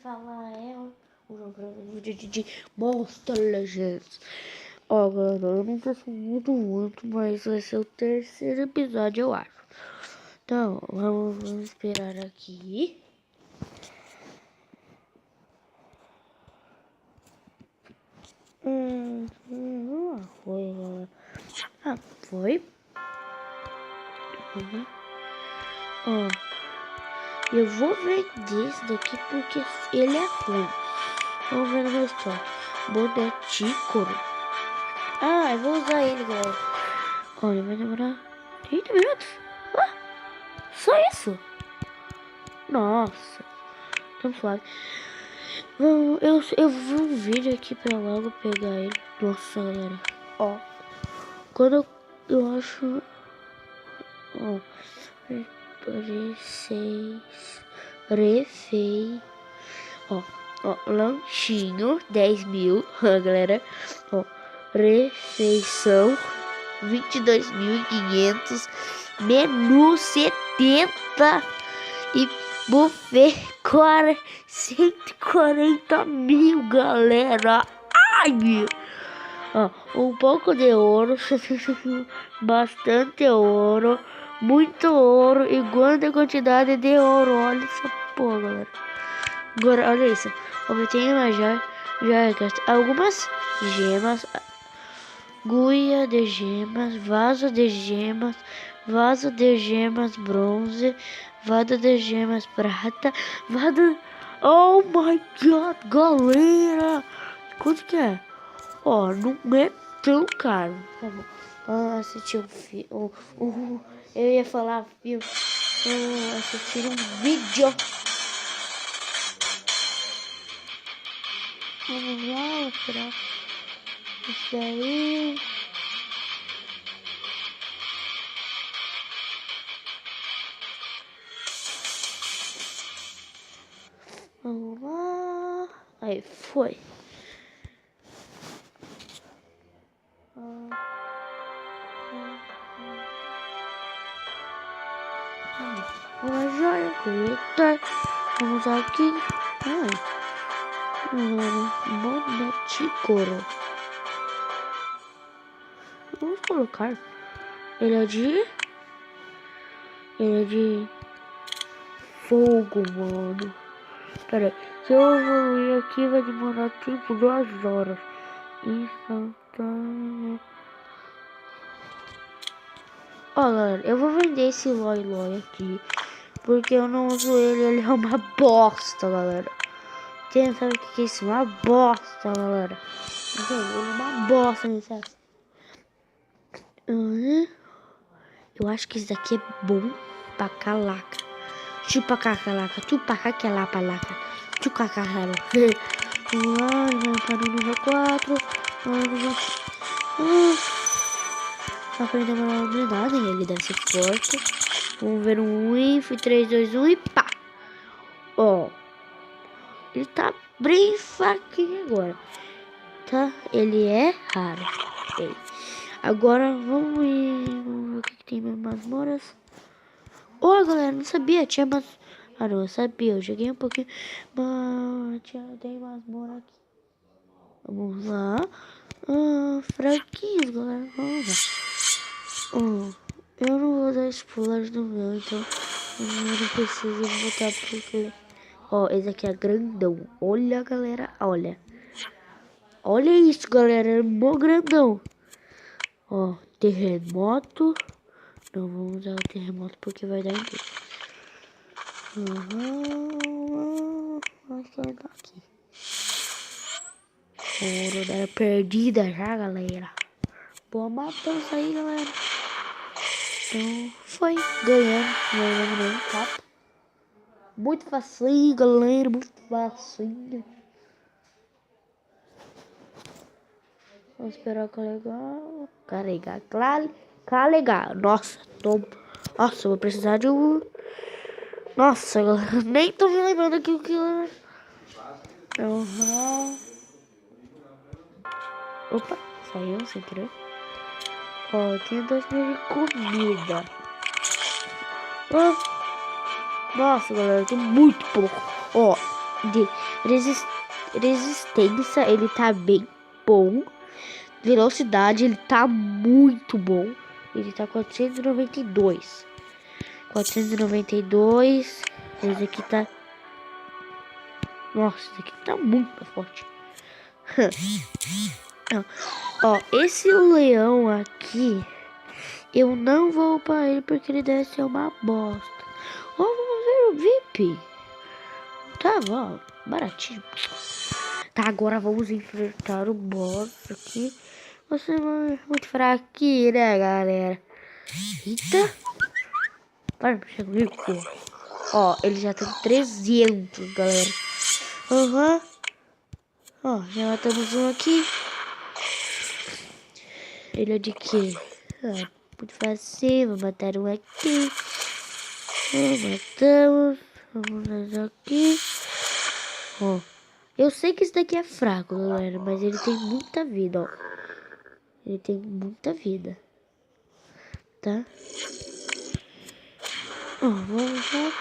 falar o jogo de Monster Legends. Ó, galera, eu não tô subindo muito, mas vai ser o terceiro episódio, eu acho. Então, vamos esperar aqui. Foi, galera. Foi. Ó, eu vou vender esse daqui porque ele é ruim. Vamos ver na história. Bonetícoro. Eu vou usar ele, galera. Olha, vai demorar 30 minutos. Só isso? Nossa. Tão suave. Eu vi um vídeo aqui pra logo pegar ele. Nossa, galera. Ó. Quando eu acho... Ó. Refei. Ó. Lanchinho. 10.000. Galera. Ó. Refeição. 22.500. Menu 70. E buffet 140.000, galera. Ai, meu. Um pouco de ouro. Bastante ouro. Muito ouro. E quanta quantidade de ouro. Olha essa porra, galera. Agora, olha isso. Obtenha uma já algumas gemas. Guia de gemas, vaso de gemas bronze, vaso de gemas prata, Oh my god, galera! Quanto que é? Não é tão caro. Tá bom. Assistir um filme. Eu ia falar filme. Assistir um vídeo. Vamos lá, esperar. Isso daí. Vamos lá. Aí foi. Uma joia, coletar. Vamos aqui. Bonetícoro. Vamos colocar. Ele é de fogo, mano. Pera aí. Se eu evoluir aqui vai demorar tipo 2 horas. Instantâneo. Ó, galera, eu vou vender esse Loi aqui. Porque eu não uso ele é uma bosta, galera. Quem sabe o que é isso? Uma bosta, galera. Ele é uma bosta nesse Eu acho que isso daqui é bom pra calaca. Chupa cacalaca, chupa caquelapa-laca. Chupa cacalaca. Vamos lá, vai para o nível 4. Só que ele demorou de nada, ele deve ser forte. Vamos ver um inf, 3, 2, 1 e pá! Ó, ele tá bem fraquinho agora, tá? Ele é raro. Okay. Agora vamos ver o que tem mais masmoras. Galera, não sabia, tinha não, eu sabia, eu joguei um pouquinho, mas tem masmora aqui. Vamos lá. Fraquinhos, galera, vamos lá. Eu não vou dar spoilers do meu, então eu não preciso botar porque... esse aqui é grandão. Olha, galera, olha. Olha isso, galera, é mó grandão. Terremoto. Não vamos usar o terremoto porque vai dar inteiro. Vamos colocar aqui. Ouro da perdida já, galera. Boa matança aí, galera. Então, foi ganhando, tá? Muito facinho, galera, muito facinho. Vamos esperar carregar. Carregar. Nossa, Nossa, eu vou precisar de um... Nossa, galera, nem tô me lembrando aqui o que... Opa, saiu sem querer. Tinha 2.000 de comida. Nossa, galera, tem muito pouco. de resistência, ele tá bem bom. Velocidade, ele tá muito bom. Ele tá 492. 492. Esse aqui tá... Nossa, esse aqui tá muito forte. Ó, esse leão aqui, eu não vou upar ele porque ele deve ser uma bosta. Ó, vamos ver o VIP. Tá, ó, baratinho. Tá, agora vamos enfrentar o boss aqui. Você é muito fraquinho, né, galera? Eita. Para, chega comigo, pô. Ó, ele já tem 300, galera. Aham. Ó, já matamos um aqui. Ele é de quê? Ah, muito fácil. Vou matar um aqui. Matamos. Vamos aqui. Ó. Eu sei que esse daqui é fraco, galera. Mas ele tem muita vida, ó. Ele tem muita vida. Tá? Ó, vamos lá.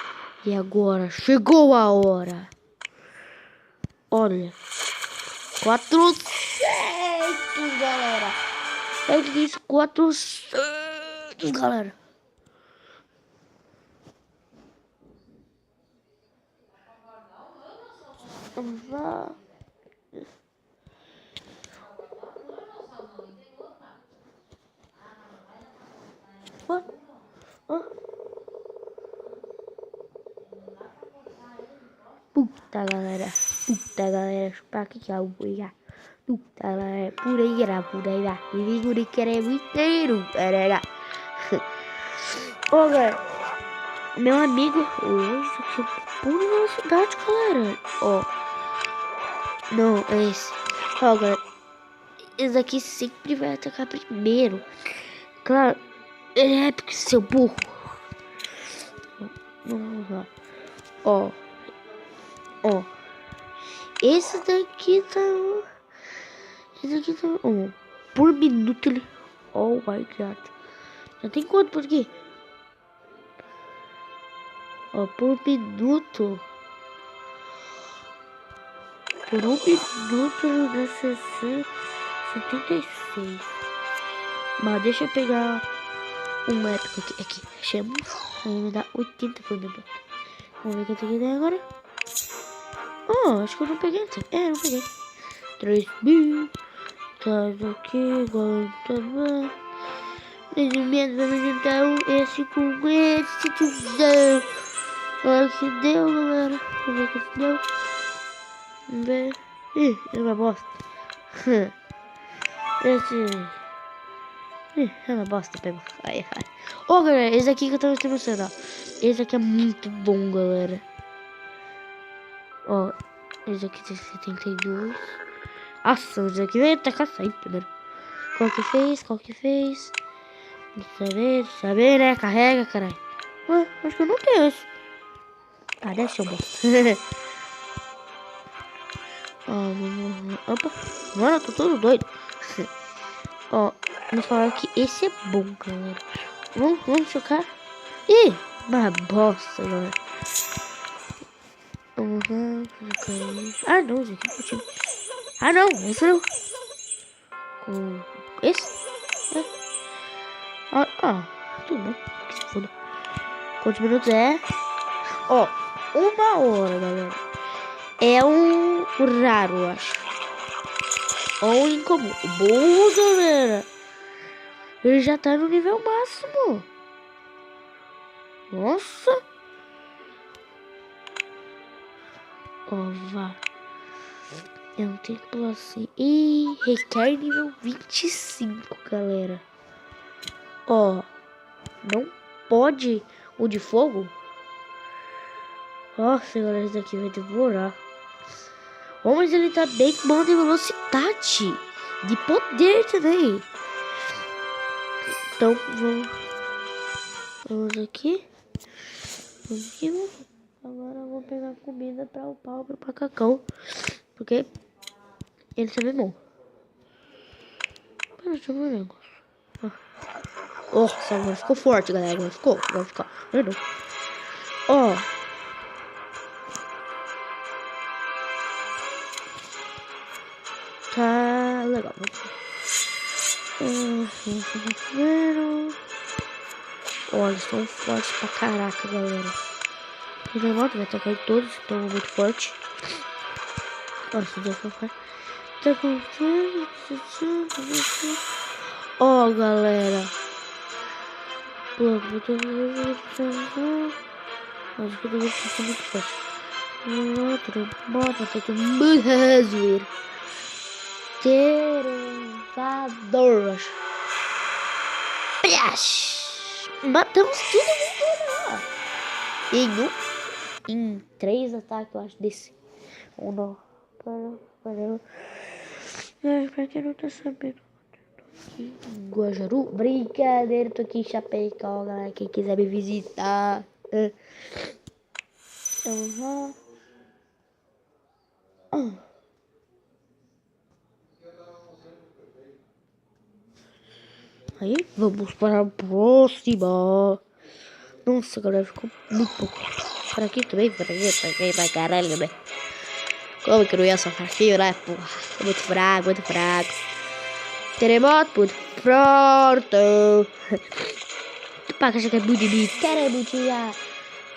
E agora? Chegou a hora. Olha. 400, galera. Eu disse 400, galera. Vamos lá. Puta, galera. Puta, galera. Chupar aqui que é o boi. Puta, galera. Por aí, lá. E digo de querer inteiro. Ô, galera. Meu amigo. Hoje aqui é pura velocidade, galera. Ó. Não, é esse. Ó, galera. Esse aqui sempre vai atacar primeiro. Claro. Ele é porque seu burro. Vamos lá. Ó. Ó. Esse daqui tá... por minuto ele... Oh my god. Já tem quanto por aqui? Ó, por minuto... Por um minuto ele dá 76. Mas deixa eu pegar um épico aqui. Chama. Aí me dá 80 por minuto. Vamos ver o que eu tenho que dar agora. Oh, acho que eu não peguei. Não peguei. 3.000. Tá aqui, aguenta. Mais ou menos, vamos juntar esse com esse tuzão. Olha que deu, galera. Vamos ver o que deu. Vamos ver. Ih, é uma bosta. É uma bosta, pega. Ai. Ô, galera, esse aqui que eu tava te mostrando, ó. Esse aqui é muito bom, galera. Ó, esse aqui tem 72. Nossa, esse aqui vai atacar sempre primeiro. Qual que fez? Saber, né? Carrega, caralho. Ué, acho que eu não tenho esse. Ah, deve ser um bosta. Ó, opa. Mano, eu tô todo doido. Ó, me falaram que esse é bom, galera. Vamos chocar. Ih, uma bosta, galera. Ah, não, esse aqui é possível. Ah, não, esse não. Esse? Tudo bem. Que se foda. Quantos minutos é? Ó, 1 hora, galera. É um raro, eu acho. Ou um incomum. Boa, galera. Ele já tá no nível máximo. Nossa. Ó, vá. É um tempo assim. E requer nível 25, galera. Ó. Não pode o de fogo? Nossa, galera, esse daqui vai devorar. Oh, mas ele tá bem bom de velocidade. De poder também. Então, vamos aqui. Agora eu vou pegar comida pra upar o meu macacão. Porque ele também é bom. Deixa eu ver o negócio. Nossa, agora ficou forte, galera. Agora ficou. Vai ficar. Ó. Olha, eles estão fortes pra caraca, galera. O Dynamite vai atacar em todos, estão muito forte. Olha, se der pra ó, galera. Acho que o Dynamite tá muito forte. Bota, tem muito resolver. Terrorizador, acho. Matamos todo mundo. Em 3 ataques, eu acho, desse. Ou não. Pra quem não tá sabendo. Guajaru? Brincadeira, tô aqui em Chapecó, galera. Quem quiser me visitar. Aí, vamos para a próxima. Nossa, galera, ficou muito pouco. Para aqui também, para aqui, pra caralho, né? Como que não ia só fraquinho, né? Porra, muito fraco, muito fraco. Terremoto, muito pronto. Chupa, que é muito de mim. Queremos tirar.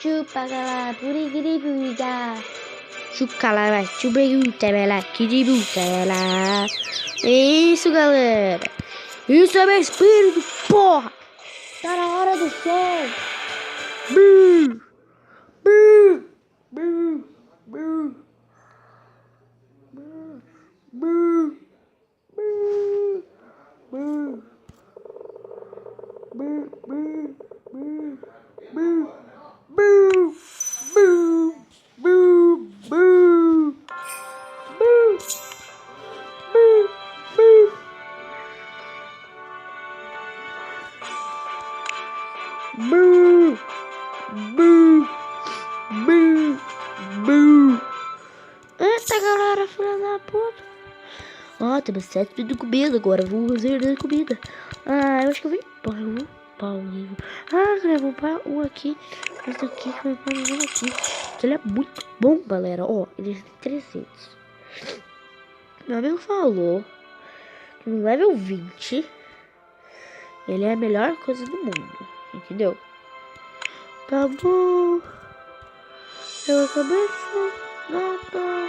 Chupa, galera, purigiribuga. Chupa, galera, chupa, que de buta, isso, galera. Isso é meu espírito, porra. Tá na hora do sol. Bum, bum, bum, bum, bum, bum, bum, bum, bum, bum, bum, bum, bum, bum, bum, bum, bum, bum. Boo! Boo! Boo! Boo! Eita, galera, filha da puta. Ó, temos 7 minutos de comida agora. Vou fazer de comida. Eu acho que eu vou embora. Eu vou upar o livro. Eu vou upar um aqui. Esse aqui que vai upar um aqui. Ele é muito bom, galera. Ó, ele tem 300. Meu amigo falou que no level 20 ele é a melhor coisa do mundo. Entendeu? Tá bom. Eu acabei de matar.